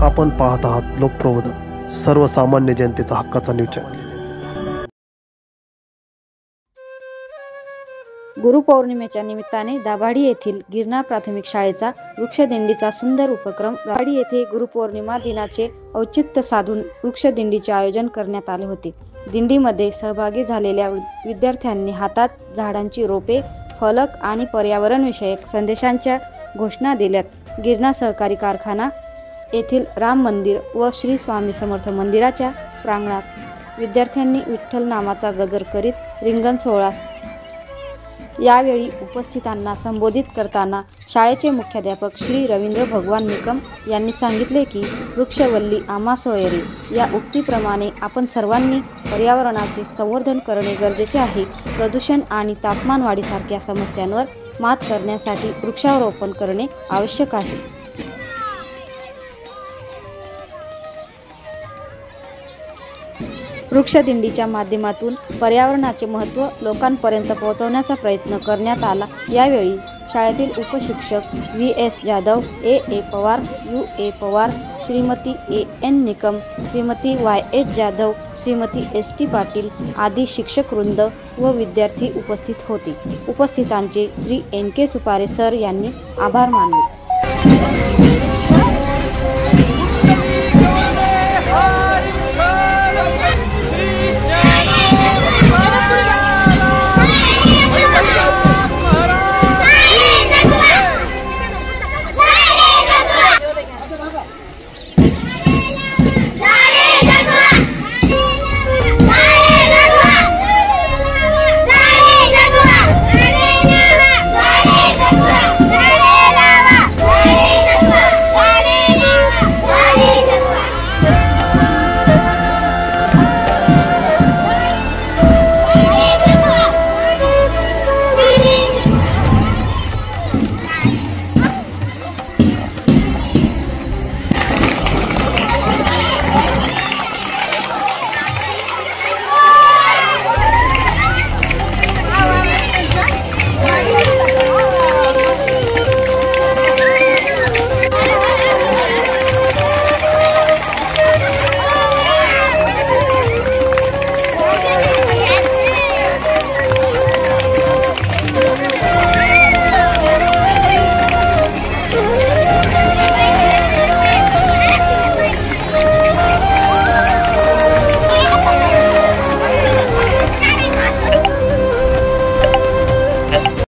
आपण पाहत आहात लोकप्रबोधन, सर्वसामान्य जनतेचा हक्काचा न्यूज चॅनल। गुरुपौर्णिमेच्या निमित्ताने दाभाडी येथील गिरणा प्राथमिक शाळेचा वृक्षदिंडीचा सुंदर उपक्रम। दाभाडी येथे गुरुपौर्णिमा दिनाचे औचित्य साधून वृक्षदिंडीचे आयोजन करण्यात आले होते। दिंडीमध्ये सहभागी झालेल्या विद्यार्थ्यांनी हातात झाडांची रोपे, फलक आणि पर्यावरणविषयक संदेशांच्या घोषणा दिल्यात। गिरणा सहकारी कारखाना येथील राम मंदिर व श्री स्वामी समर्थ मंदिराच्या प्रांगणात विद्यार्थ्यांनी विठ्ठल नामाचा गजर करीत रिंगण सोहळा। यावेळी उपस्थितांना संबोधित करताना शाळेचे मुख्याध्यापक श्री रवींद्र भगवान निकम यांनी सांगितले की वृक्षवल्ली आम्हा सोयरे या उक्तीप्रमाणे आपण सर्वांनी पर्यावरणाचे संवर्धन करणे गरजेचे आहे। प्रदूषण आणि तापमानवाढीसारख्या समस्यांवर मात करण्यासाठी वृक्षारोपण करणे आवश्यक आहे। वृक्षदिंडीच्या माध्यमातून पर्यावरणाचे महत्त्व लोकांपर्यंत पोहोचवण्याचा प्रयत्न करण्यात आला। यावेळी शाळेतील उपशिक्षक VS Jadhav, AA Pawar, UA Pawar, Shrimati AN Nikam, Shrimati YS Jadhav, Shrimati ST Patil आदी शिक्षकवृंद व विद्यार्थी उपस्थित होते। उपस्थितांचे श्री NK सुपारे सर यांनी आभार मानले।